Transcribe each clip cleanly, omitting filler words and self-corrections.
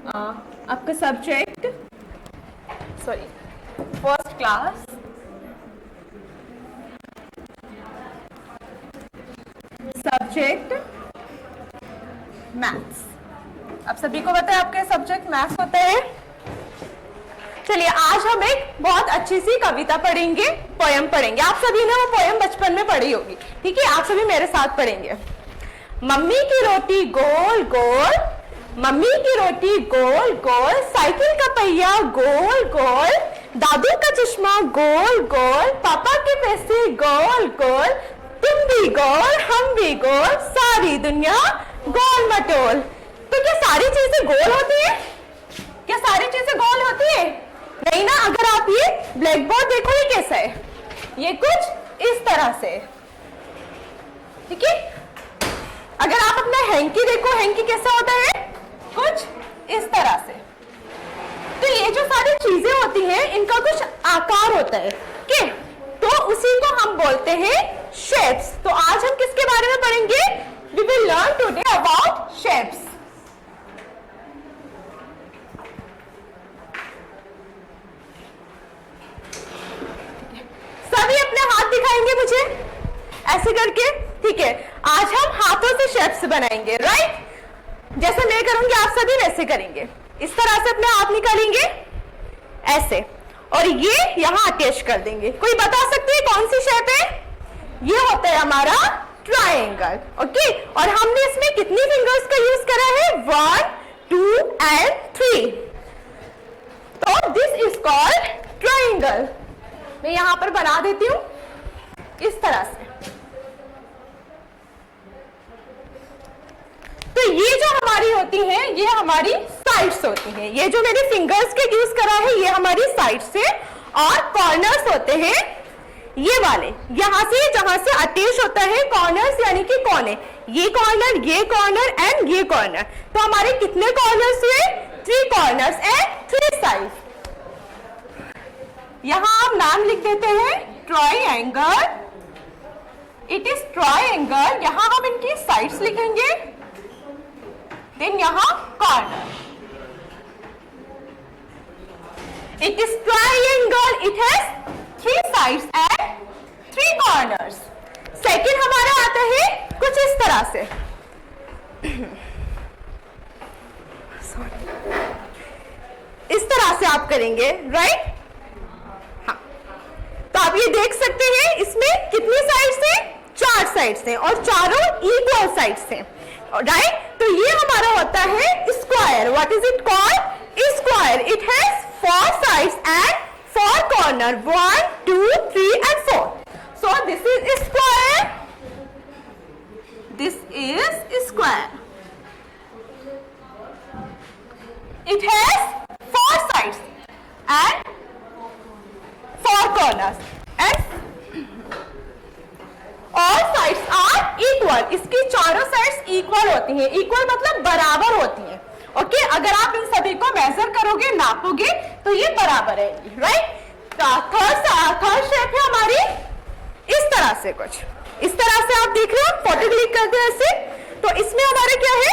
आपका subject, sorry, first class, subject maths. आप सभी को पता है आपके सब्जेक्ट मैथ्स होते हैं। चलिए आज हम एक बहुत अच्छी सी कविता पढ़ेंगे, पोयम पढ़ेंगे। आप सभी ने वो पोयम बचपन में पढ़ी होगी, ठीक है? आप सभी मेरे साथ पढ़ेंगे। मम्मी की रोटी गोल गोल, मम्मी की रोटी गोल गोल, साइकिल का पहिया गोल गोल, दादू का चश्मा गोल गोल, पापा के पैसे गोल गोल, तुम भी गोल हम भी गोल, सारी दुनिया गोल मटोल। तो क्या सारी चीजें गोल होती है? क्या सारी चीजें गोल होती है? नहीं ना। अगर आप ये ब्लैक बोर्ड देखो, ये कैसा है? ये कुछ इस तरह से, ठीक है? अगर आप अपना हैंकी देखो, हैंकी कैसा होता है? कुछ इस तरह से। तो ये जो सारी चीजें होती हैं, इनका कुछ आकार होता है, ठीक है? तो उसी को हम बोलते हैं शेप्स। तो आज हम किसके बारे में पढ़ेंगे? We will learn today about shapes. सभी अपने हाथ दिखाएंगे मुझे ऐसे करके, ठीक है? आज हम हाथों से शेप्स बनाएंगे, राइट? जैसे मैं करूंगी आप सभी वैसे करेंगे। इस तरह से अपने हाथ निकालेंगे ऐसे, और ये यहां अटैच कर देंगे। कोई बता सकती है कौन सी शेप है? ये होता है हमारा ट्रायंगल, ओके? और हमने इसमें कितनी फिंगर्स का यूज करा है? 1, 2 and 3। तो दिस इज कॉल्ड ट्रायंगल। मैं यहां पर बना देती हूं इस तरह से। तो ये जो हमारी होती है, ये हमारी साइड्स होती हैं। ये जो मेरे फिंगर्स के यूज करा है, ये हमारी साइड्स है। और कॉर्नर्स होते हैं ये वाले, यहां से जहां से अटैच होता है कॉर्नर्स, यानी कि कोने। ये कॉर्नर एंड ये कॉर्नर। तो हमारे कितने कॉर्नर्स हुए? 3 कॉर्नर्स एंड 3 साइड्स। यहां आप नाम लिख देते हैं ट्रायंगल। It is triangle. यहां हम इनकी साइड्स लिखेंगे, देन यहां corner. It is triangle. It has 3 sides and 3 corners. Second हमारा आता है कुछ इस तरह से। इस तरह से आप करेंगे, राइट? हाँ, तो आप ये देख सकते हैं इसमें कितनी साइड्स हैं? 4 साइड्स हैं, और चारों इक्वल साइड्स हैं, राइट? तो ये हमारा होता है square. What is it called? Square. It has 4 sides and 4 corner, 1, 2, 3 and 4. So this is square. This is square. It has 4 sides and 4 corners, and all sides are equal. इसकी चारों sides equal होती हैं। Equal मतलब बराबर होती हैं, okay? अगर आप इन सभी को मेजर करोगे, नापोगे, तो ये बराबर है, राइट? थर्ड शेप है हमारी इस तरह से, कुछ इस तरह से। आप देख रहे हो, फोटो क्लिक करते हैं ऐसे। तो इसमें हमारे क्या है?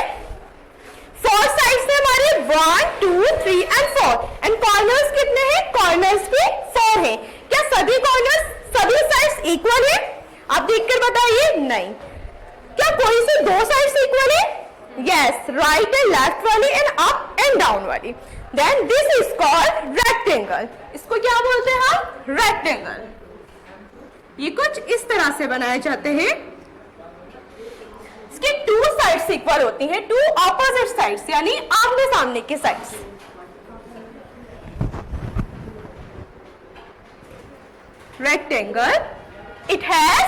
4 साइड्स है हमारे, 1, 2, 3 and 4। एंड कॉर्नर्स कितने हैं? कॉर्नर्स भी 4 हैं। क्या सभी कॉर्नर्स, सभी साइड्स इक्वल है? आप देखकर बताइए। नहीं। क्या कोई से 2 साइड्स इक्वल है? यस, राइट एंड लेफ्ट वाली एंड अप एंड डाउन वाली। Then this is called rectangle. इसको क्या बोलते हैं हम? रेक्टेंगल। ये कुछ इस तरह से बनाए जाते हैं। इसकी 2 साइड्स इक्वल होती हैं, 2 ऑपोजिट साइड्स, यानी आमने सामने की sides. Rectangle. It has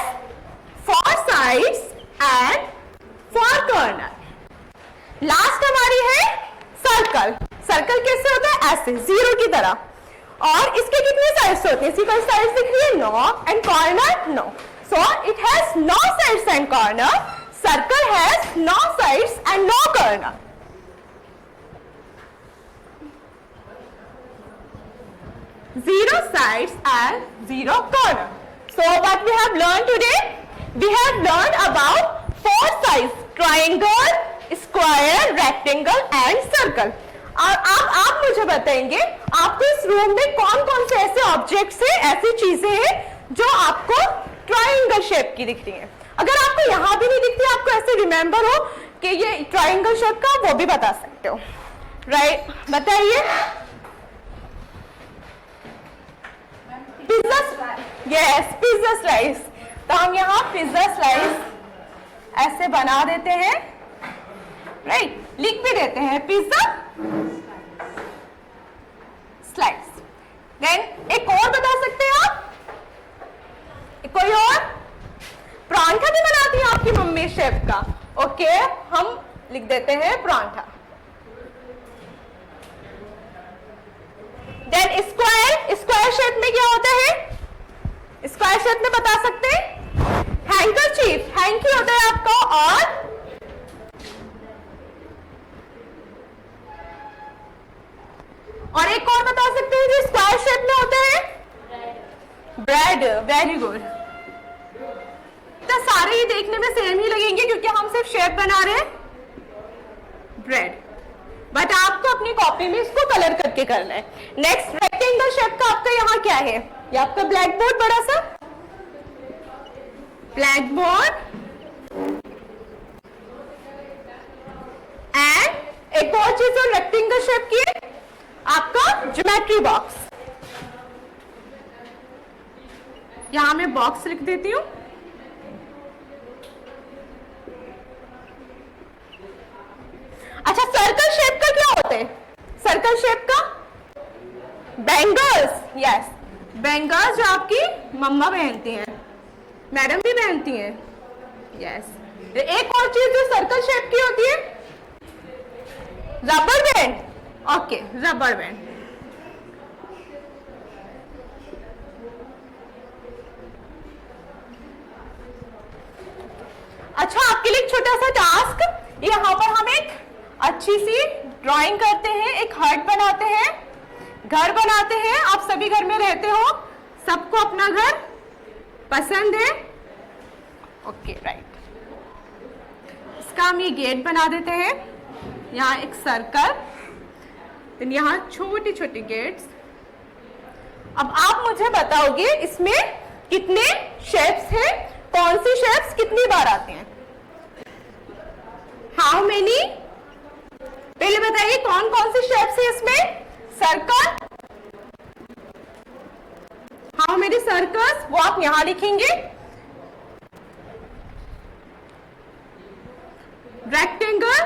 4 sides and 4 corner. Last हमारी है सर्कल। सर्कल कैसे होता है? ऐसे, 0 की तरह। और इसके कितने साइड्स होते हैं? इसकी कोई साइड्स दिख रही है? No. And corner? No. So it has no sides and corner. Circle has no sides and no corner. Zero sides and 0 corner. So what we have learned today? We have learned about 4 sides: triangle, square, rectangle and circle. आप मुझे बताएंगे आपको इस room में कौन कौन से ऐसे ऑब्जेक्ट्स है, ऐसी चीजें हैं जो आपको ट्रायंगल शेप की दिखती हैं। अगर आपको यहां भी नहीं दिखती, आपको ऐसे रिमेंबर हो कि ये ट्रायंगल शेप का, वो भी बता सकते हो, राइट? बताइए। Pizza, yes, pizza slice. तो हम यहाँ पिज्जा स्लाइस ऐसे बना देते हैं, राइट? लिख भी देते हैं पिज्जा स्लाइस। देन एक और बता सकते हैं आप, कोई और? परांठा भी बनाती है आपकी मम्मी शेफ का, ओके, हम लिख देते हैं परांठा। देन स्क्वायर, स्क्वायर शेप में क्या होता है? स्क्वायर शेप में बता सकते हैं हैंकरचीफ, हैंकी होता है आपका, और एक और बता सकते हैं जो स्क्वायर शेप में होता है? Bread, very good. तो सारे ही देखने में सेम ही लगेंगे क्योंकि हम सिर्फ शेप बना रहे हैं, ब्रेड, बट आपको अपनी कॉपी में इसको कलर करके करना है। नेक्स्ट रेक्टेंगल शेप का आपका यहाँ क्या है? ये आपका ब्लैक बोर्ड, बड़ा सा ब्लैक बोर्ड, एंड एक और चीज जो रेक्टेंगल शेप की है आपका ज्योमेट्री बॉक्स। यहां मैं बॉक्स लिख देती हूं। अच्छा, सर्कल शेप का क्या होता है? सर्कल शेप का बैंगल्स, यस, बैंगल्स जो आपकी मम्मा पहनती हैं, मैडम भी पहनती हैं, यस। एक और चीज जो सर्कल शेप की होती है, rubber band, okay, rubber band. अच्छा, आपके लिए एक छोटा सा टास्क, यहाँ पर हम एक अच्छी सी ड्राइंग करते हैं, एक हार्ट बनाते हैं, घर बनाते हैं। आप सभी घर में रहते हो, सबको अपना घर पसंद है, ओके, राइट। इसका हम ये गेट बना देते हैं, यहाँ एक सर्कल, फिर यहाँ छोटी छोटी गेट्स। अब आप मुझे बताओगे इसमें कितने शेप्स हैं, कौन सी शेप्स कितनी बार आते हैं? How many? पहले बताइए कौन कौन सी शेप्स है इसमें? सर्कल, हाउ मेनी सर्कल्स, वो आप यहां लिखेंगे। Rectangle,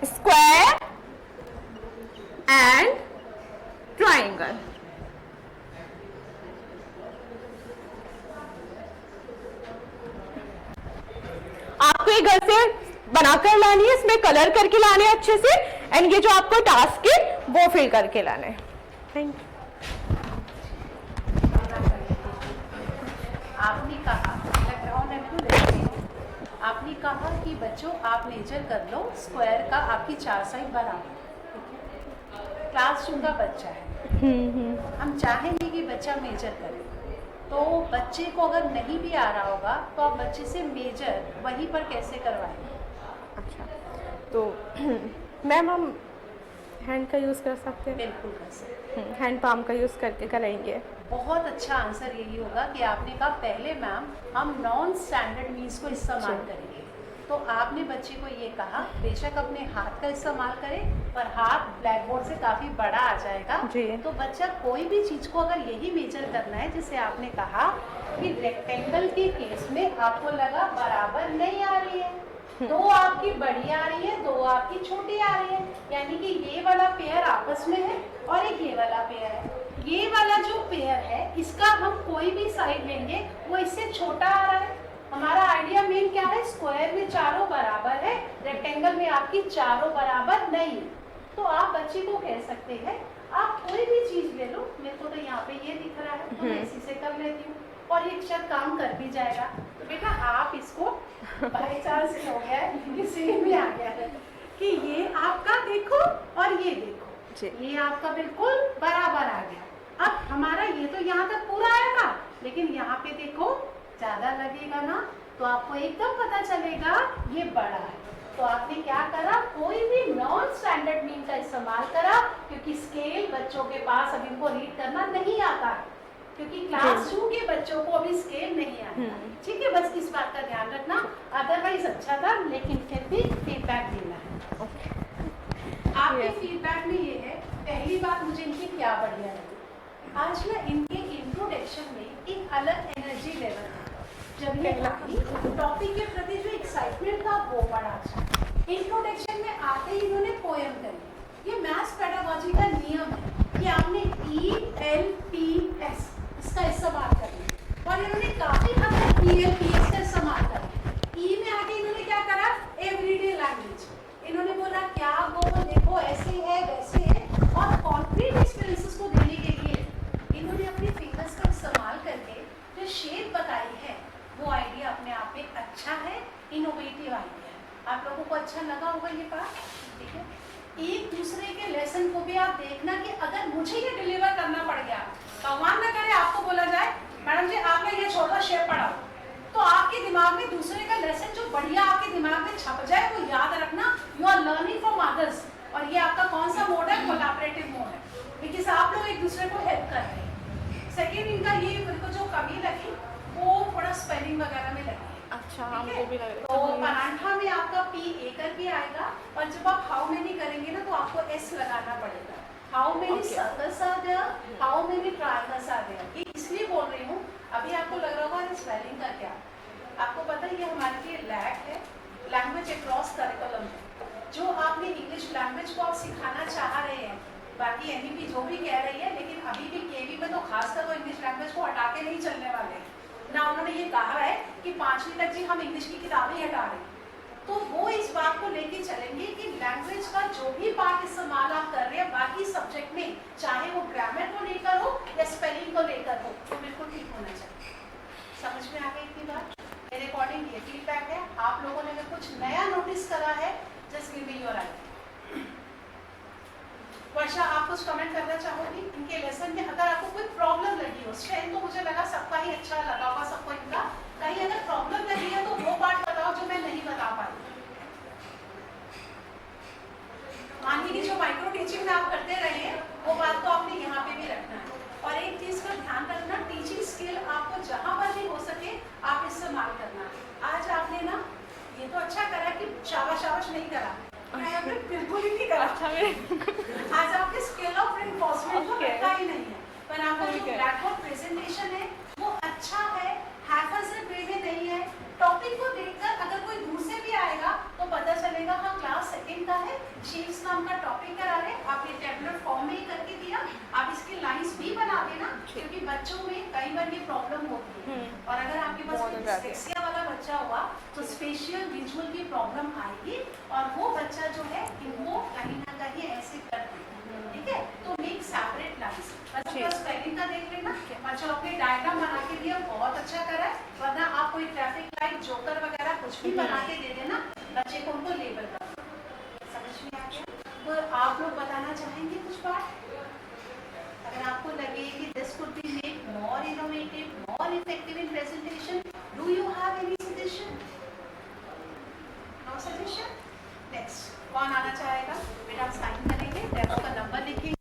square and triangle. आपको ये घर से बनाकर लानी है, इसमें कलर करके लाने हैं अच्छे से, एंड ये जो आपको टास्क है वो फिल करके लाना है। Thank you. आपने कहा कि बच्चों आप मेजर कर लो स्क्वायर का, आपकी 4 साइड बराबर, क्लासरूम का बच्चा है, हम चाहेंगे कि बच्चा मेजर करे, तो बच्चे को अगर नहीं भी आ रहा होगा तो आप बच्चे से मेजर वहीं पर कैसे करवाएंगे? अच्छा, तो मैम हम हैंड का यूज़ कर सकते हैं? बिल्कुल कर सकते हैं, हैंड पाम का यूज़ करके कराएंगे। बहुत अच्छा आंसर यही होगा कि आपने कहा पहले मैम हम नॉन स्टैंडर्ड मीन्स को इस्तेमाल करेंगे, तो आपने बच्चे को ये कहा बेशक अपने हाथ का इस्तेमाल करें, पर हाथ ब्लैक बोर्ड से काफ़ी बड़ा आ जाएगा, तो बच्चा कोई भी चीज़ को अगर यही मेजर करना है, जैसे आपने कहा कि रेक्टेंगल के केस में आपको लगा बराबर नहीं आ रही है, 2 आपकी बड़ी आ रही है, 2 आपकी छोटी आ रही है, यानी कि ये वाला पेयर आपस में है और एक ये वाला पेयर है। ये वाला जो पेयर है इसका हम कोई भी साइड लेंगे वो इससे छोटा आ रहा है। हमारा आइडिया मेन क्या है, स्क्वायर में चारों बराबर है, रेक्टेंगल में आपकी चारों बराबर नहीं है। तो आप बच्चे को कह सकते हैं आप कोई भी चीज ले लो, मेरे को तो यहाँ पे ये दिख रहा है तो मैं इसी से कर लेती हूँ और ये शायद काम कर भी जाएगा। तो बेटा आप इसको बाई चांस हो गया है, किसी में आ गया है कि ये आपका देखो और ये देखो, ये आपका बिल्कुल बराबर आ गया। अब हमारा ये तो यहाँ तक पूरा आएगा, लेकिन यहाँ पे देखो ज्यादा लगेगा ना, तो तो आपको एकदम पता चलेगा ये बड़ा है। तो आपने क्या करा, कोई भी नॉन स्टैंडर्ड मीन का इस्तेमाल करा, क्योंकि स्केल बच्चों के पास अब इनको रीड करना नहीं आता है, क्योंकि क्लास 2 के बच्चों को अभी स्केल नहीं आता। ठीक है, बस इस बात का ध्यान रखना। अदरवाइज अच्छा था, लेकिन फिर भी फीडबैक देना है। आपके फीडबैक में ये है, पहली बात मुझे इनकी क्या बढ़िया लगी, आज ना इनके इंट्रोडक्शन में एक अलग एनर्जी लेवल था। जब ये आई टॉपिक के प्रति जो एक्साइटमेंट था वो बड़ा अच्छा। इंट्रोडक्शन में आते ही इन्होंने पोएम करी। ये मैथ्स पेडागोजी का नियम है कि आपने ELPS इसका इस्तेमाल करना, और इन्होंने काफी हद तक ELPS का इस्तेमाल करा। ई में आके इन्होंने क्या करा, एवरीडे लैंग्वेज। इन्होंने बोला क्या वो देखो ऐसे है वैसे है, और कॉन्क्रीट एक्सपीरियंसेस को देने के लिए इन्होंने अपनी फिंगर्स का इस्तेमाल करके जो शेप बताई है वो आइडिया अपने आप में अच्छा है, इनोवेटिव आइडिया है। आप लोगों को अच्छा लगा होगा ये बात। ठीक है, एक दूसरे के लेसन को भी आप देखना कि अगर मुझे ये डिलीवर करना पड़ गया, भगवान न करे आपको बोला जाए मैडम जी आपने ये छोटा शेप पढ़ाओ, तो आपके दिमाग में दूसरे का लेसन जो बढ़िया आपके दिमाग में छप जाए वो याद रखना, you are learning from others. और ये आपका कौन सा मोड है, कोलैबोरेटिव मोड है, बिकॉज आप लोग एक दूसरे को हेल्प कर रहे हैं। सेकेंड इनका ये मेरे को जो कमी लगी वो थोड़ा स्पेलिंग वगैरह में लगी। अच्छा, हमको भी लग रहा है। तो परांठा में आपका P A करके आएगा, और जब आप हाउ मेनी करेंगे ना तो आपको S लगाना पड़ेगा। How many circles are there, how many triangles are there. ये इसलिए बोल रही हूँ, अभी आपको लग रहा होगा स्पेलिंग का क्या, आपको पता है ये हमारे लिए लैग है, लैंग्वेज अक्रॉस करिकुलम है। जो आपने इंग्लिश लैंग्वेज को आप सिखाना चाह रहे हैं, बाकी NEP जो भी कह रही है, लेकिन अभी भी KV में तो खासकर वो इंग्लिश लैंग्वेज को हटा के नहीं चलने वाले हैं ना। उन्होंने ये कहा है कि 5वीं तक जी हम इंग्लिश की किताबें हटा रहे हैं, तो वो इस बात को लेके चलेंगे कि लैंग्वेज का जो भी पार्ट इस्तेमाल आप कर रहे हैं बाकी सब्जेक्ट में, चाहे वो ग्रामर को लेकर हो या स्पेलिंग को लेकर हो, तो बिल्कुल ठीक होना चाहिए। समझ में आ गई इतनी बात? मेरे अकॉर्डिंग ये फीडबैक है। आप लोगों ने कुछ नया नोटिस करा है, just give me your idea. Varsha, आप कुछ कमेंट करना चाहोगी इनके लेसन में? अगर आपको कोई प्रॉब्लम लगी हो, स्ट्रेंथ तो मुझे लगा सबका ही अच्छा लगा होगा सबको इनका, कहीं अगर प्रॉब्लम लगी है तो वो पार्ट बताओ जो मैं नहीं बता पाई। मानिए कि जो माइक्रो टीचिंग में आप करते रहे वो बात तो आपने यहाँ पे भी रखना है। और एक चीज का ध्यान रखना, टीचिंग स्किल आपको जहाँ पर भी हो सके आप इस्तेमाल करना। आज आपने ना ये तो अच्छा करा कि शाबाश नहीं करा, आपने बिल्कुल ही नहीं करा। आज आपके स्केल ऑफ रिइंफोर्समेंट को रखा ही नहीं है, पर आपका जो ब्लैकबोर्ड प्रेजेंटेशन है वो अच्छा है, हैफर्ड वे में नहीं है। टॉपिक को देखकर अगर कोई दूर से भी आएगा तो पता चलेगा हाँ क्लास सेकंड का है, शेप्स नाम का टॉपिक करा रहे, आपने टेबलर फॉर्म में ही करके दिया। आप इसकी लाइंस भी बना देना, क्योंकि बच्चों में कई बार ये प्रॉब्लम होती है, और अगर आपके पास डिस्लेक्सिया वाला बच्चा हुआ तो स्पेशियल विजुअल की प्रॉब्लम आएगी, और वो बच्चा जो है इनको कहीं ना कहीं ऐसे कर देगा। ठीक है, तो मेक सेपरेट लाइंस। बच्चों स्पेलिंग का देख लेना, बच्चों अपने डायग्राम बना के दिया, बहुत अच्छा करा है। वरना आप कोई ट्रैफिक लाइट, जोकर वगैरह कुछ भी बना के दे देना, बच्चे को उनको लेबल कर। समझ में आ गया? तो आप लोग बताना चाहेंगे कुछ बात, अगर आपको लगे कि this could be made more innovative, more effective in presentation, do you have any suggestion? No suggestion? Next कौन आना चाहेगा? बेटा आप साइन करेंगे, डेमो का नंबर लिखेंगे।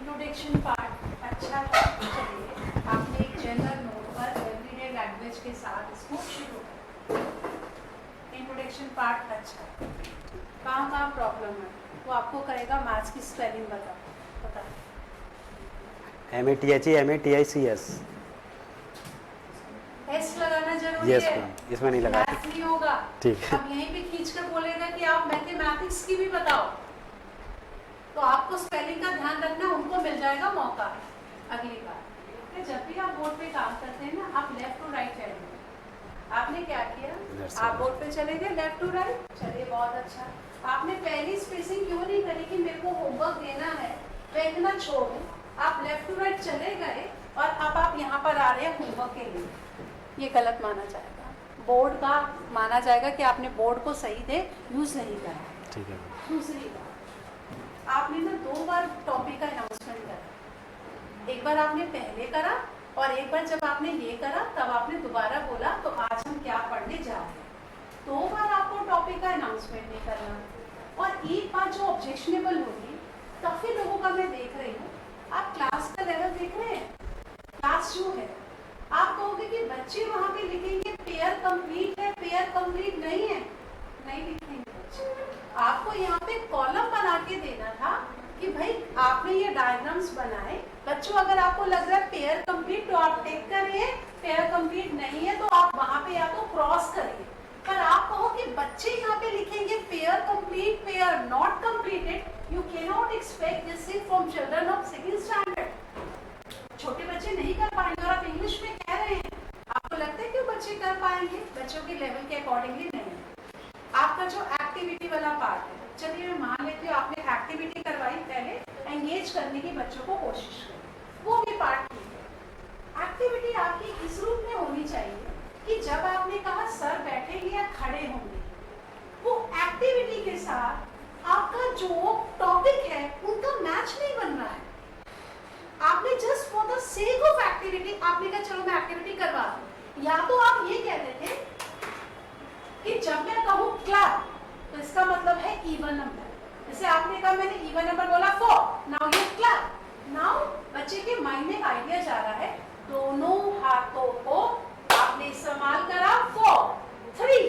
इंट्रोडक्शन पार्ट अच्छा था। चलिए आपने एक जनरल नोट पर एवरीडे लैंग्वेज के साथ इसको शुरू करा। इंट्रोडक्शन पार्ट अच्छा, कहाँ प्रॉब्लम है वो आपको कहेगा। मैथ्स की स्पेलिंग बता MATHE MATICS। एस लगाना जरूरी यस है। मैम, इसमें नहीं लगा। मैथ नहीं होगा। ठीक है। अब यहीं पे खींच कर बोलेगा कि आप मैथमेटिक्स की भी बताओ, तो आपको स्पेलिंग का ध्यान रखना, उनको मिल जाएगा मौका अगली बार। तो जब भी आप बोर्ड पे काम करते हैं ना, आप लेफ्ट टू राइट चलेंगे। आपने क्या किया, आप बोर्ड पे चले गए लेफ्ट टू राइट, चलिए बहुत अच्छा। आपने पहली स्पेसिंग क्यों नहीं करी कि मेरे को होमवर्क देना है, फेंकना छोड़ो। आप लेफ्ट टू राइट चले गए और अब आप यहाँ पर आ रहे हैं होमवर्क के लिए, ये गलत माना जाएगा। बोर्ड का माना जाएगा कि आपने बोर्ड को सही दे यूज नहीं करा। ठीक है। दूसरी बात, आपने ना 2 बार टॉपिक का अनाउंसमेंट करा। एक बार आपने पहले करा और एक बार जब आपने ये करा तब आपने दोबारा बोला तो आज हम क्या पढ़ने जा रहे हैं। 2 बार आपको टॉपिक का अनाउंसमेंट नहीं करना। और एक बात जो ऑब्जेक्शनेबल होगी, काफी लोगों का मैं देख रही हूँ, आप क्लास का लेवल देख रहे हैं, क्लास जो है आप कहोगे कि बच्चे वहां पे लिखेंगे पेयर कंप्लीट है, पेयर कंप्लीट नहीं है, नहीं लिखेंगे बच्चे। आपको यहाँ पे कॉलम बना के देना था कि भाई आपने ये डायग्राम्स बनाए, बच्चों अगर आपको लग रहा है पेयर कंप्लीट तो आप टिक करिए, पेयर कंप्लीट नहीं है तो आप वहां पे या तो क्रॉस करिए। पर आप कहो कि बच्चे यहाँ पे लिखेंगे pair complete, pair not completed, you can not expect this thing from children of second standard. छोटे बच्चे नहीं कर पाएंगे। और आप इंग्लिश में कह रहे हैं, आपको लगता है कि वो बच्चे कर पाएंगे? बच्चों के लेवल के अकॉर्डिंगली नहीं। आपका जो एक्टिविटी वाला पार्ट है, चलिए मैं मान लेती हूँ आपने एक्टिविटी करवाई, पहले एंगेज करने की बच्चों को कोशिश करी, वो भी पार्ट ठीक है। एक्टिविटी आपकी इस रूप में होनी चाहिए कि जब आपने कहा सर बैठेंगे या खड़े होंगे, वो एक्टिविटी के साथ आपका जो टॉपिक है उनका मैच नहीं बन रहा है। आपने just for the sake of activity आपने कहा चलो मैं एक्टिविटी करवा दूं। या तो आप ये कहते थे कि जब मैं कहूँ क्लैप तो इसका मतलब है इवन नंबर। जैसे आपने कहा मैंने इवन नंबर बोला 4, नाउ यू क्लैप। नाउ बच्चे के माइंड में एक आइडिया जा रहा है, दोनों हाथों को आपने इस्तेमाल करा 4, 3।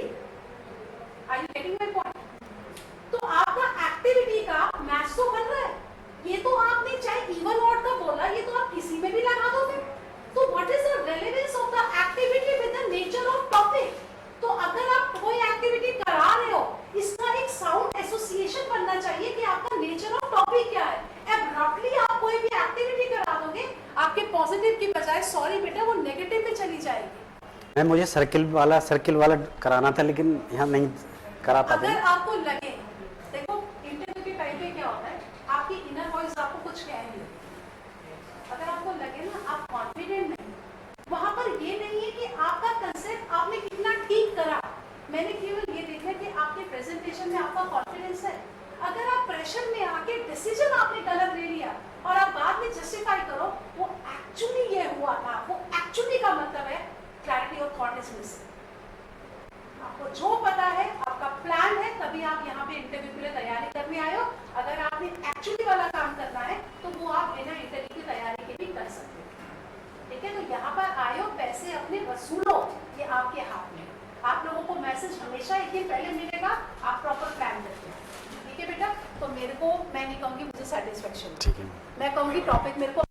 Are you getting my point? तो आपका एक्टिविटी का मैच तो बन रहा है। ये तो आपने चाहे इवन ऑड का बोला, ये तो आप किसी में भी लगा दोगे। तो what is the relevance of the activity with the nature of topic? तो अगर आप कोई एक्टिविटी करा रहे हो, इसका एक साउंड एसोसिएशन बनना चाहिए कि आपका नेचर ऑफ टॉपिक क्या है। एब्रप्टली आप कोई भी एक्टिविटी करा दोगे, आपके पॉजिटिव की बजाय सॉरी बेटा वो नेगेटिव में चली जाएगी। मैम मुझे सर्किल वाला कराना था, लेकिन यहाँ नहीं करा पाते। अगर आपको लगे, देखो इंटरव्यू के टाइम पे क्या होता है, आपकी इनर वॉइस आपको कुछ कह रही है। अगर आपको लगे ना आप कॉन्फिडेंट नहीं, वहां पर ये नहीं है कि आपका कंसेप्ट आपने कितना ठीक करा, मैंने केवल ये देखा कि आपके प्रेजेंटेशन में आपका कॉन्फिडेंस है। अगर आप प्रेशर में आके डिसीजन आपने गलत ले लिया और आप बाद में जस्टिफाई करो वो एक्चुअली ये हुआ था, वो एक्चुअली का मतलब है clarity of thought is missing. आपको जो पता है, आपका प्लान है, तभी आप यहाँ पे इंटरव्यू के लिए तैयारी करने आए हो। अगर आपने एक्चुअली वाला काम करना है तो वो आप बिना इंटरव्यू की तैयारी के भी कर सकते हो। ठीक है, तो यहाँ पर आए हो, पैसे अपने वसूलो, ये आपके हाथ में। आप लोगों को मैसेज हमेशा एक दिन पहले मिलेगा, आप प्रॉपर प्लान करते हैं। ठीक है बेटा, तो मेरे को, मैं नहीं कहूँगी मुझे सेटिस्फेक्शन, ठीक है, मैं कहूँगी टॉपिक मेरे को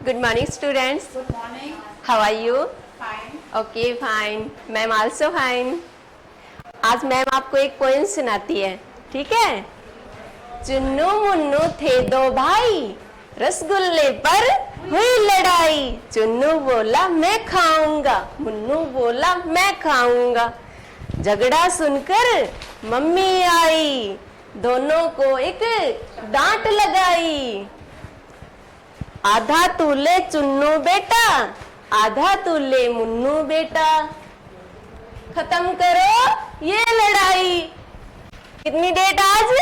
Good morning, students. Good morning. How are you? Fine. Okay, fine. Ma'am also fine. आज मैम आपको एक पोएम सुनाती है, ठीक है? चुन्नू मुन्नू थे दो भाई, रसगुल्ले पर हुई लड़ाई। चुन्नू बोला मैं खाऊंगा, मुन्नू बोला मैं खाऊंगा। झगड़ा सुनकर मम्मी आई, दोनों को एक डांट लगाई। आधा तू ले चुन्नू बेटा, आधा तू ले मुन्नू बेटा, खत्म करो ये लड़ाई। कितनी डेट आज?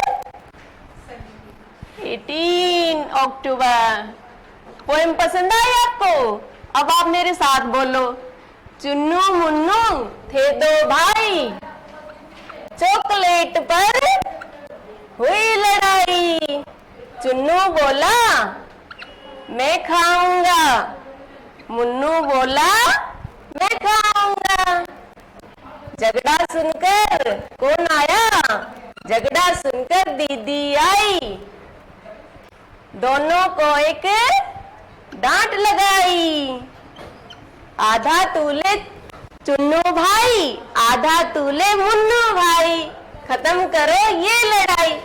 18 अक्टूबर। पोएम पसंद आई आपको? अब आप मेरे साथ बोलो। चुन्नू मुन्नू थे दो भाई, चॉकलेट पर हुई लड़ाई। चुन्नू बोला मैं खाऊंगा, मुन्नू बोला मैं खाऊंगा। झगड़ा सुनकर कौन आया? झगड़ा सुनकर दीदी आई, दोनों को एक डांट लगाई। आधा तू ले चुन्नू भाई, आधा तू ले मुन्नू भाई, खत्म करो ये लड़ाई।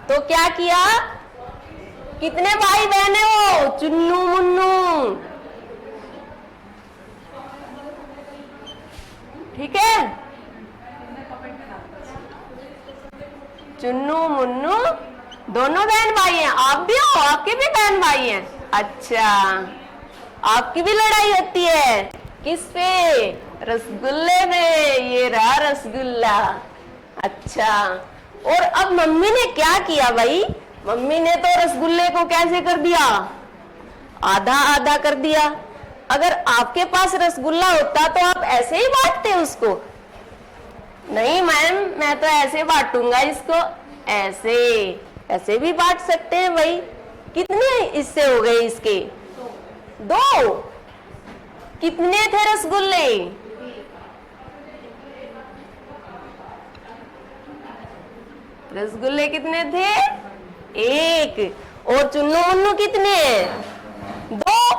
तो क्या किया? कितने भाई बहने हो? चुन्नू मुन्नू, ठीक है? चुन्नू मुन्नू दोनों बहन भाई हैं। आप भी हो? आपके भी बहन भाई हैं? अच्छा, आपकी भी लड़ाई होती है। किस पे? रसगुल्ले में। ये रहा रसगुल्ला। अच्छा, और अब मम्मी ने क्या किया भाई? मम्मी ने तो रसगुल्ले को कैसे कर दिया? आधा आधा कर दिया। अगर आपके पास रसगुल्ला होता तो आप ऐसे ही बांटते उसको? नहीं मैम, मैं तो ऐसे बांटूंगा इसको। ऐसे ऐसे भी बांट सकते हैं भाई। कितने इससे हो गए इसके? 2। कितने थे रसगुल्ले? रसगुल्ले कितने थे? 1। और चुन्नू मुन्नू कितने हैं? 2।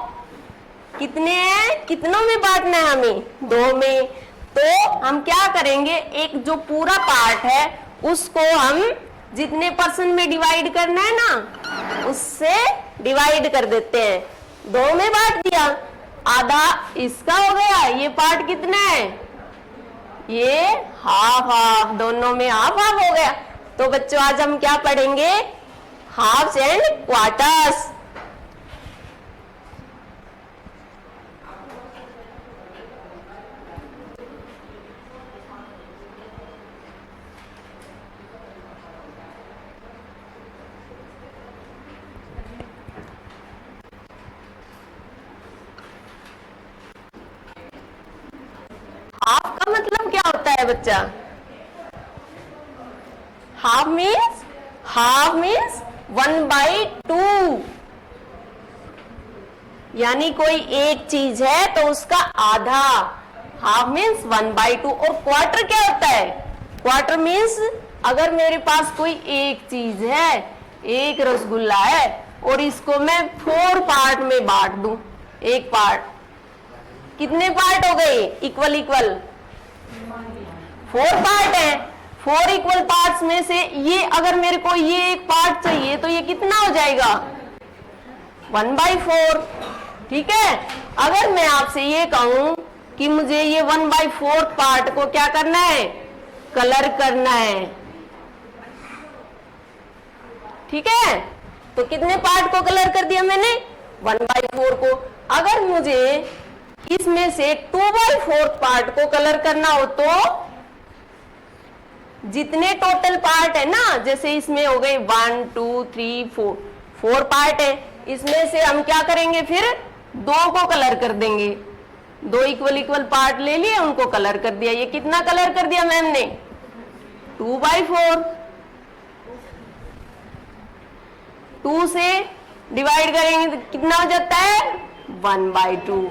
कितने हैं? कितनों में बांटना है हमें? 2 में। तो हम क्या करेंगे, एक जो पूरा पार्ट है उसको हम जितने परसेंट में डिवाइड करना है ना, उससे डिवाइड कर देते हैं। 2 में बांट दिया, आधा इसका हो गया। ये पार्ट कितना है? ये हाफ हाफ, दोनों में हाफ हाफ हो गया। तो बच्चों आज हम क्या पढ़ेंगे? Halves and quarters. हाफ का मतलब क्या होता है बच्चा? Half means 1/2। यानी कोई एक चीज है तो उसका आधा। Half means 1/2। और क्वार्टर क्या होता है? क्वार्टर मीन्स अगर मेरे पास कोई एक चीज है, एक रसगुल्ला है और इसको मैं 4 पार्ट में बांट दूं। एक पार्ट, कितने पार्ट हो गए? इक्वल इक्वल 4 पार्ट है। 4 इक्वल पार्ट्स में से ये अगर मेरे को ये एक पार्ट चाहिए तो ये कितना हो जाएगा? 1/4। ठीक है? अगर मैं आपसे ये कहूं कि मुझे ये 1/4 पार्ट को क्या करना है? कलर करना है। ठीक है? तो कितने पार्ट को कलर कर दिया मैंने? 1/4 को। अगर मुझे इसमें से 2/4 पार्ट को कलर करना हो तो जितने टोटल पार्ट है ना, जैसे इसमें हो गए 1 2 3 4 पार्ट है, इसमें से हम क्या करेंगे? फिर 2 को कलर कर देंगे। 2 इक्वल इक्वल पार्ट ले लिए, उनको कलर कर दिया। ये कितना कलर कर दिया मैम ने? 2/4। 2 से डिवाइड करेंगे तो कितना हो जाता है? 1/2।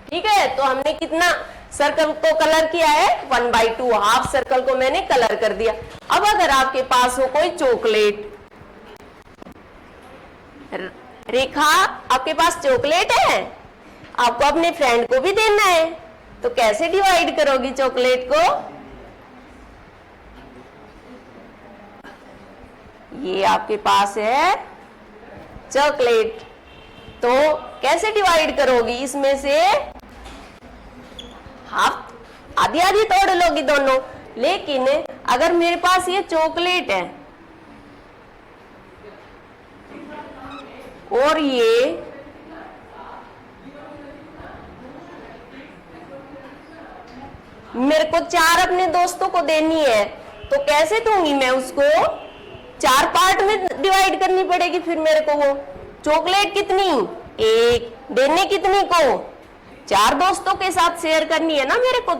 ठीक है? तो हमने कितना सर्कल को कलर किया है? 1/2। हाफ सर्कल को मैंने कलर कर दिया। अब अगर आपके पास हो कोई चॉकलेट, रेखा आपके पास चॉकलेट है, आपको अपने फ्रेंड को भी देना है, तो कैसे डिवाइड करोगी चॉकलेट को? ये आपके पास है चॉकलेट, तो कैसे डिवाइड करोगी? इसमें से हाफ, आधी आधी तोड़ लोगी दोनों। लेकिन अगर मेरे पास ये चॉकलेट है और ये मेरे को 4 अपने दोस्तों को देनी है, तो कैसे दूंगी मैं उसको? 4 पार्ट में डिवाइड करनी पड़ेगी फिर मेरे को। वो चॉकलेट कितनी? 1। देने कितनी को? 4 दोस्तों के साथ शेयर करनी है ना मेरे को।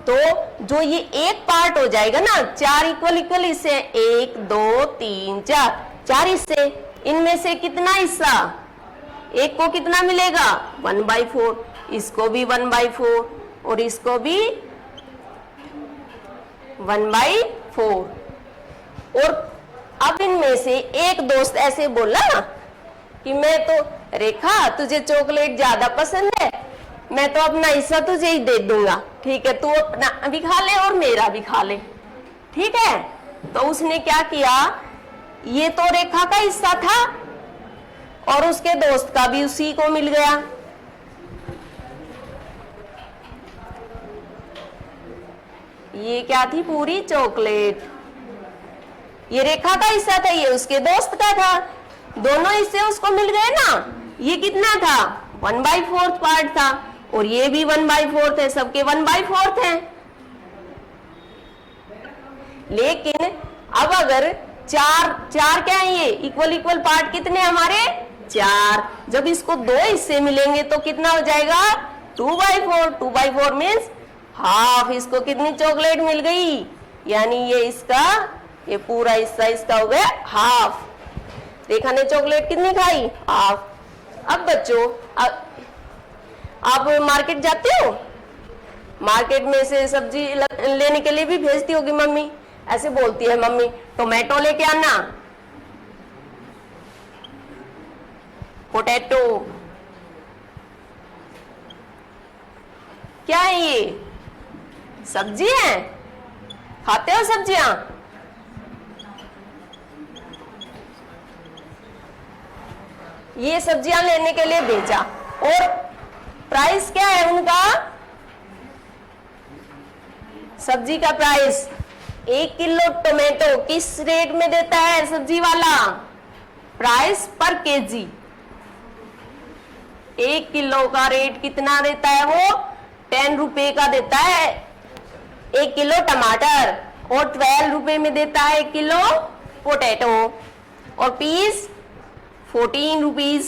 तो जो ये एक पार्ट हो जाएगा ना, 4 इक्वल हिस्से, 1 2 3 4 हिस्से, इनमें से कितना हिस्सा? एक को कितना मिलेगा? 1/4। इसको भी 1/4 और इसको भी 1/4। और अब इनमें से एक दोस्त ऐसे बोला कि मैं तो, रेखा तुझे चॉकलेट ज्यादा पसंद है, मैं तो अपना हिस्सा तुझे ही दे दूंगा, ठीक है, तू अपना भी खा ले और मेरा भी खा ले, ठीक है। तो उसने क्या किया, ये तो रेखा का हिस्सा था और उसके दोस्त का भी उसी को मिल गया। ये क्या थी? पूरी चॉकलेट। ये रेखा का हिस्सा था, ये उसके दोस्त का था, दोनों हिस्से उसको मिल गए ना। ये कितना था? 1/4 पार्ट था और ये भी 1/4 है, सबके 1/4 हैं। लेकिन अब अगर चार क्या है, ये इक्वल पार्ट कितने हमारे? 4। जब इसको 2 हिस्से मिलेंगे तो कितना हो जाएगा? 2/4। 2/4 मीन्स हाफ। इसको कितनी चॉकलेट मिल गई? यानी ये इसका, ये पूरा हिस्सा इसका हो गया हाफ। रेखा ने चॉकलेट कितनी खाई? हाफ। अब बच्चों, आप मार्केट जाते हो, मार्केट में से सब्जी लेने के लिए भी भेजती होगी मम्मी, ऐसे बोलती है मम्मी टोमेटो लेके आना, पोटैटो, क्या है ये? सब्जी है? खाते हो सब्जियां? ये सब्जियां लेने के लिए भेजा और प्राइस क्या है उनका? सब्जी का प्राइस 1 किलो टोमेटो किस रेट में देता है सब्जी वाला? प्राइस पर केजी। 1 किलो का रेट कितना देता है वो? 10 रुपए का देता है 1 किलो टमाटर, और 12 रुपए में देता है 1 किलो पोटैटो, और पीस 14 रुपीज।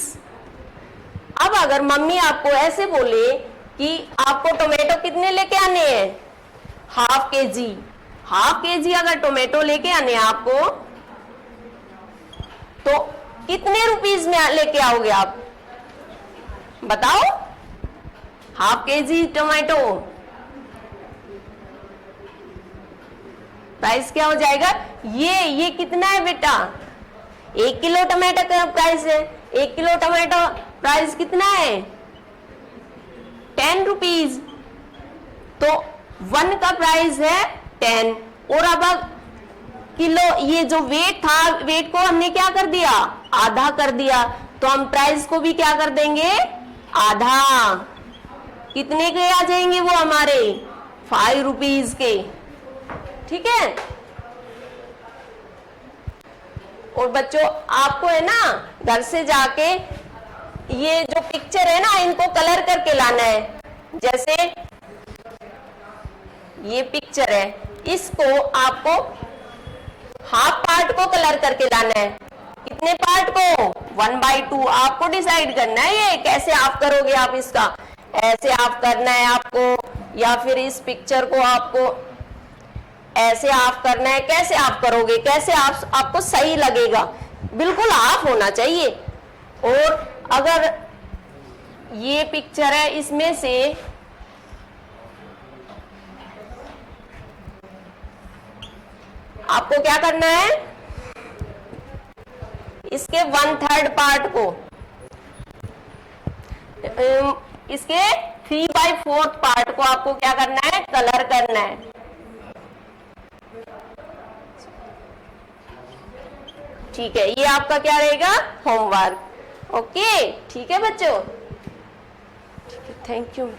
अब अगर मम्मी आपको ऐसे बोले कि आपको टोमेटो कितने लेके आने हैं? हाफ केजी अगर टोमेटो लेके आने आपको, तो कितने रुपीज में लेके आओगे आप? बताओ। हाफ केजी टोमेटो प्राइस क्या हो जाएगा? ये कितना है बेटा? 1 किलो टमाटर का प्राइस है। 1 किलो टमाटो प्राइस कितना है? 10 रुपीज। तो 1 का प्राइस है 10, और अब किलो, ये जो वेट था, वेट को हमने क्या कर दिया? आधा कर दिया। तो हम प्राइस को भी क्या कर देंगे? आधा। कितने के आ जाएंगे वो हमारे? 5 रुपीज के, ठीक है। और बच्चों, आपको है ना घर से जाके ये जो पिक्चर है ना, इनको कलर करके लाना है। जैसे ये पिक्चर है, इसको आपको हाफ पार्ट को कलर करके लाना है। कितने पार्ट को? 1/2। आपको डिसाइड करना है ये कैसे आप करोगे। आप इसका ऐसे आप करना है आपको, या फिर इस पिक्चर को आपको ऐसे आप करना है। कैसे आप करोगे, कैसे आपको सही लगेगा, बिल्कुल हाफ होना चाहिए। और अगर ये पिक्चर है, इसमें से आपको क्या करना है, इसके 1/3 पार्ट को, इसके 3/4 पार्ट को आपको क्या करना है, कलर करना है। ठीक है, ये आपका क्या रहेगा, होमवर्क। ओके, ठीक है बच्चों, ठीक है, थैंक यू।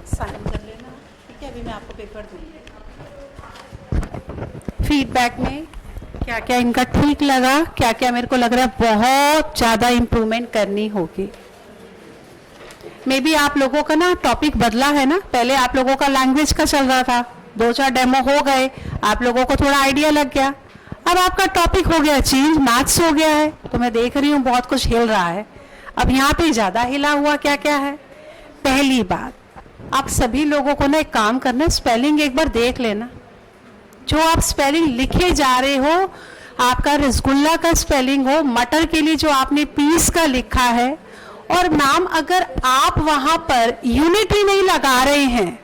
साइन कर लेना, ठीक है। अभी मैं आपको पेपर दूंगी। फीडबैक में क्या क्या इनका ठीक लगा, क्या क्या मेरे को लग रहा है बहुत ज़्यादा इम्प्रूवमेंट करनी होगी। मे बी आप लोगों का ना टॉपिक बदला है ना, पहले आप लोगों का लैंग्वेज का चल रहा था, 2-4 डेमो हो गए, आप लोगों को थोड़ा आइडिया लग गया। अब आपका टॉपिक हो गया चेंज, मैथ्स हो गया है, तो मैं देख रही हूँ बहुत कुछ हिल रहा है। अब यहाँ पे ज़्यादा हिला हुआ क्या क्या है। पहली बात, आप सभी लोगों को ना एक काम करना है, स्पेलिंग एक बार देख लेना। जो आप स्पेलिंग लिखे जा रहे हो, आपका रसगुल्ला का स्पेलिंग हो, मटर के लिए जो आपने पीस का लिखा है, और मैम अगर आप वहां पर यूनिट ही नहीं लगा रहे हैं,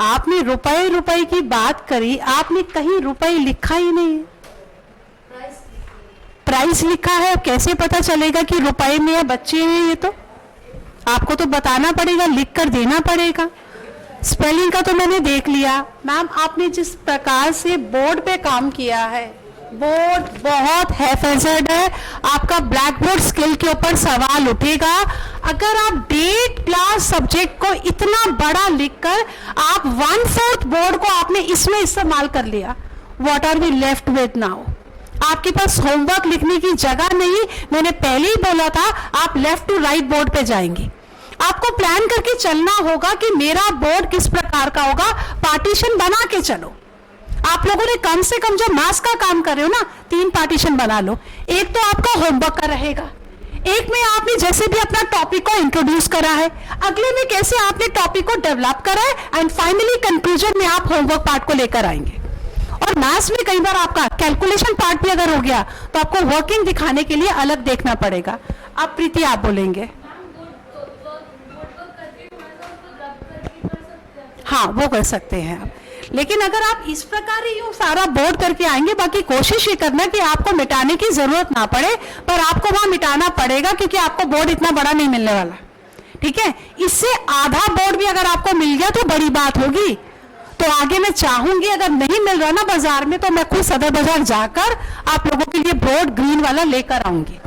आपने रुपए रुपए की बात करी, आपने कहीं रुपए लिखा ही नहीं, प्राइस लिखा है। अब कैसे पता चलेगा कि रुपए में या बच्चे में, ये तो आपको तो बताना पड़ेगा, लिख कर देना पड़ेगा। स्पेलिंग का तो मैंने देख लिया। मैम आपने जिस प्रकार से बोर्ड पे काम किया है, बोर्ड बहुत हैफेजर्ड है, आपका ब्लैक बोर्ड स्किल के ऊपर सवाल उठेगा। अगर आप डेट क्लास सब्जेक्ट को इतना बड़ा लिखकर आप 1/4 बोर्ड को आपने इसमें इस्तेमाल कर लिया, what are we left with now? आपके पास होमवर्क लिखने की जगह नहीं। मैंने पहले ही बोला था आप लेफ्ट टू राइट बोर्ड पे जाएंगे। आपको प्लान करके चलना होगा कि मेरा बोर्ड किस प्रकार का होगा, पार्टीशन बना के चलो। आप लोगों ने कम से कम जो मैथ्स का काम कर रहे हो ना, 3 पार्टीशन बना लो। एक तो आपका होमवर्क का रहेगा, एक में आपने जैसे भी अपना टॉपिक को इंट्रोड्यूस करा है, अगले में कैसे आपने टॉपिक को डेवलप करा है, एंड फाइनली कंक्लूजन में आप होमवर्क पार्ट को लेकर आएंगे। और मैथ्स में कई बार आपका कैलकुलेशन पार्ट भी अगर हो गया तो आपको वर्किंग दिखाने के लिए अलग देखना पड़ेगा। अब प्रीति आप बोलेंगे। हाँ, वो कर सकते हैं आप, लेकिन अगर आप इस प्रकार ही सारा बोर्ड करके आएंगे, बाकी कोशिश ये करना कि आपको मिटाने की जरूरत ना पड़े, पर आपको वहां मिटाना पड़ेगा क्योंकि आपको बोर्ड इतना बड़ा नहीं मिलने वाला। ठीक है, इससे आधा बोर्ड भी अगर आपको मिल गया तो बड़ी बात होगी। तो आगे मैं चाहूंगी अगर नहीं मिल रहा ना बाजार में, तो मैं खुद सदर बाजार जाकर आप लोगों के लिए बोर्ड ग्रीन वाला लेकर आऊंगी।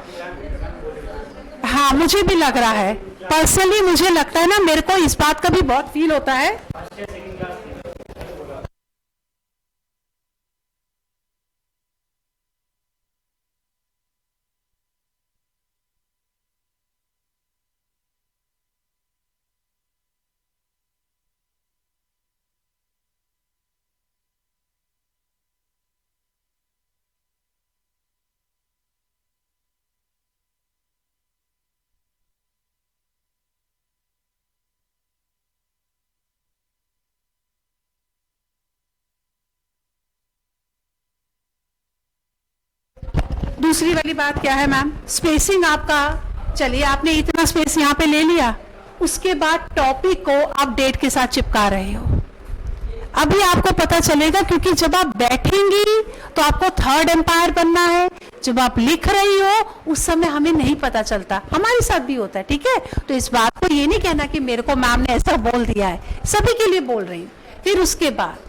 हाँ, मुझे भी लग रहा है, पर्सनली मुझे लगता है ना, मेरे को इस बात का भी बहुत फील होता है। दूसरी वाली बात क्या है मैम, स्पेसिंग आपका, चलिए आपने इतना स्पेस यहाँ पे ले लिया, उसके बाद टॉपिक को आप डेट के साथ चिपका रहे हो। अभी आपको पता चलेगा क्योंकि जब आप बैठेंगी तो आपको थर्ड एम्पायर बनना है, जब आप लिख रही हो उस समय हमें नहीं पता चलता, हमारे साथ भी होता है। ठीक है, तो इस बात को ये नहीं कहना कि मेरे को मैम ने ऐसा बोल दिया है, सभी के लिए बोल रही हूँ। फिर उसके बाद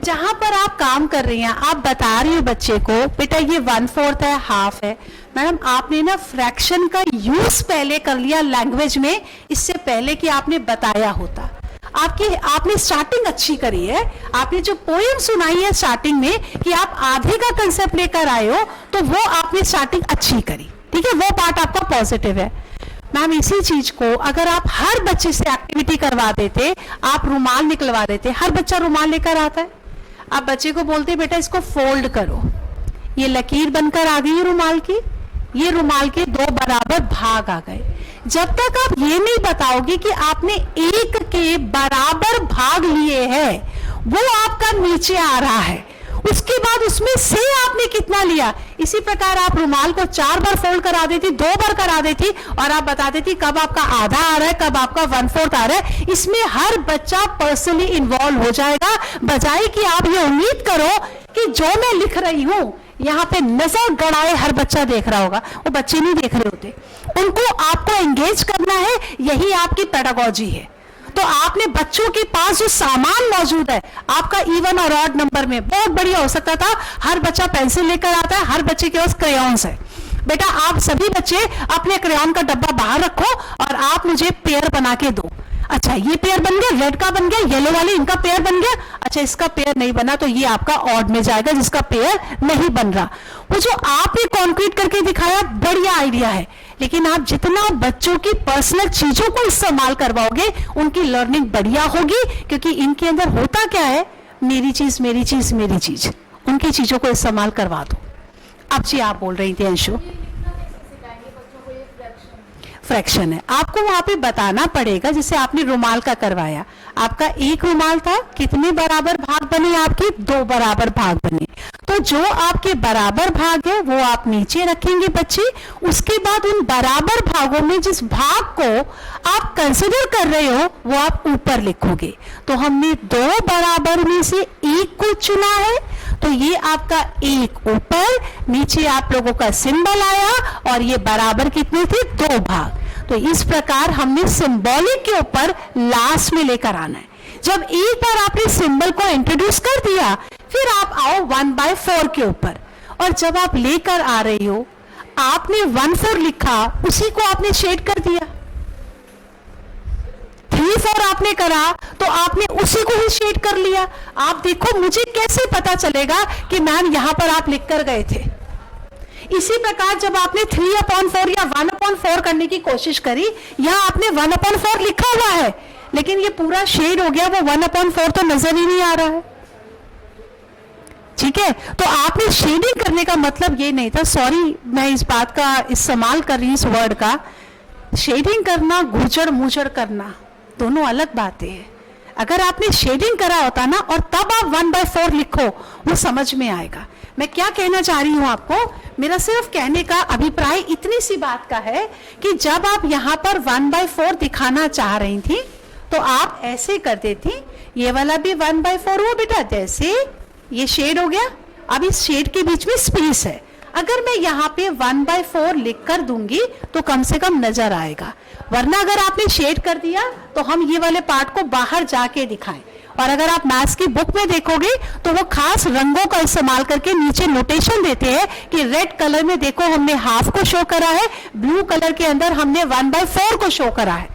जहां पर आप काम कर रही हैं, आप बता रही हो बच्चे को बेटा ये 1/4 है, हाफ है। मैडम आपने ना फ्रैक्शन का यूज पहले कर लिया लैंग्वेज में, इससे पहले कि आपने बताया होता। आपने स्टार्टिंग अच्छी करी है, आपने जो पोएम सुनाई है स्टार्टिंग में कि आप आधे का कंसेप्ट लेकर आए हो, तो वो आपने स्टार्टिंग अच्छी करी। ठीक है, वो पार्ट आपका पॉजिटिव है। मैम इसी चीज को अगर आप हर बच्चे से एक्टिविटी करवा देते, आप रुमाल निकलवा देते, हर बच्चा रुमाल लेकर आता है, आप बच्चे को बोलते बेटा इसको फोल्ड करो, ये लकीर बनकर आ गई रुमाल की, ये रुमाल के 2 बराबर भाग आ गए। जब तक आप ये नहीं बताओगे कि आपने 1 के बराबर भाग लिए हैं, वो आपका नीचे आ रहा है। उसके बाद उसमें से आपने कितना लिया, इसी प्रकार आप रुमाल को 4 बार फोल्ड करा देती, 2 बार करा देती और आप बता देती कब आपका आधा आ रहा है, कब आपका 1/4 आ रहा है। इसमें हर बच्चा पर्सनली इन्वॉल्व हो जाएगा, बजाय कि आप ये उम्मीद करो कि जो मैं लिख रही हूं यहाँ पे नजर गड़ाए हर बच्चा देख रहा होगा। वो बच्चे नहीं देख रहे होते, उनको आपको एंगेज करना है, यही आपकी पेडागोजी है। तो आपने बच्चों के पास जो सामान मौजूद है आपका इवन और ऑड नंबर में बहुत बढ़िया हो सकता था। हर बच्चा पेंसिल लेकर आता है, हर बच्चे के पास क्रेयॉन्स है। बेटा आप सभी बच्चे अपने क्रेयॉन का डब्बा बाहर रखो और आप मुझे पेयर बना के दो। अच्छा ये पेयर बन गया, रेड का बन गया, येलो वाले इनका पेयर बन गया। अच्छा इसका पेयर नहीं बना तो ये आपका ऑड में जाएगा जिसका पेयर नहीं बन रहा। वो जो आपने कॉन्क्रीट करके दिखाया बढ़िया आइडिया है, लेकिन आप जितना बच्चों की पर्सनल चीजों को इस्तेमाल करवाओगे उनकी लर्निंग बढ़िया होगी, क्योंकि इनके अंदर होता क्या है, मेरी चीज मेरी चीज मेरी चीज, उनकी चीजों को इस्तेमाल करवा दो। अब जी आप बोल रही थी अंशु, फ्रैक्शन है, आपको वहां पे बताना पड़ेगा। जैसे आपने रुमाल का करवाया, आपका 1 रुमाल था, कितने बराबर भाग बने आपके, 2 बराबर भाग बने। तो जो आपके बराबर भाग है वो आप नीचे रखेंगे बच्चे। उसके बाद उन बराबर भागों में जिस भाग को आप कंसिडर कर रहे हो वो आप ऊपर लिखोगे। तो हमने 2 बराबर में से 1 को चुना है, तो ये आपका 1 ऊपर, नीचे आप लोगों का सिंबल आया और ये बराबर कितने थे, 2 भाग। तो इस प्रकार हमने सिंबॉलिक के ऊपर लास्ट में लेकर आना है। जब एक बार आपने सिंबल को इंट्रोड्यूस कर दिया, फिर आप आओ 1/4 के ऊपर, और जब आप लेकर आ रही हो आपने 1/4 लिखा, उसी को आपने शेड कर दिया। 3/4 आपने करा तो आपने उसी को ही शेड कर लिया। आप देखो मुझे कैसे पता चलेगा कि मैम यहां पर आप लिख कर गए थे। इसी प्रकार जब आपने 3/4 या 1/4 करने की कोशिश करी, यहां आपने 1/4 लिखा हुआ है, लेकिन ये पूरा शेड हो गया, वो 1/4 तो नजर ही नहीं आ रहा है। ठीक है, तो आपने शेडिंग करने का मतलब ये नहीं था, सॉरी मैं इस बात का इस्तेमाल कर रही हूं, इस वर्ड का। शेडिंग करना, गुजर मुजर करना दोनों अलग बातें हैं। अगर आपने शेडिंग करा होता ना और तब आप 1/4 लिखो, वो समझ में आएगा। मैं क्या कहना चाह रही हूं आपको, मेरा सिर्फ कहने का अभिप्राय इतनी सी बात का है कि जब आप यहां पर 1/4 दिखाना चाह रही थी तो आप ऐसे कर देती, ये वाला भी 1/4 हुआ बेटा, जैसे ये शेड हो गया। अब इस शेड के बीच में स्पेस है, अगर मैं यहाँ पे 1/4 लिख कर दूंगी तो कम से कम नजर आएगा, वरना अगर आपने शेड कर दिया तो हम ये वाले पार्ट को बाहर जाके दिखाएं। और अगर आप मैथ्स की बुक में देखोगे तो वो खास रंगों का इस्तेमाल करके नीचे नोटेशन देते हैं कि रेड कलर में देखो हमने हाफ को शो करा है, ब्लू कलर के अंदर हमने 1/4 को शो करा है।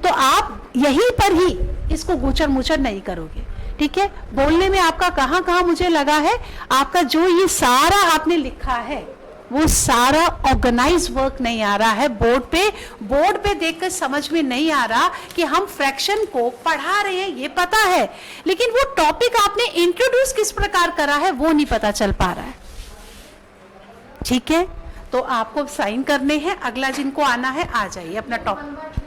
तो आप यहीं पर ही इसको गुचर मुचर नहीं करोगे। ठीक है, बोलने में आपका कहां कहां मुझे लगा है, आपका जो ये सारा आपने लिखा है वो सारा ऑर्गेनाइज वर्क नहीं आ रहा है बोर्ड पे देखकर समझ में नहीं आ रहा कि हम फ्रैक्शन को पढ़ा रहे हैं, ये पता है, लेकिन वो टॉपिक आपने इंट्रोड्यूस किस प्रकार करा है वो नहीं पता चल पा रहा है। ठीक है, तो आपको साइन करने हैं, अगला जिनको आना है आ जाइए अपना टॉपिक।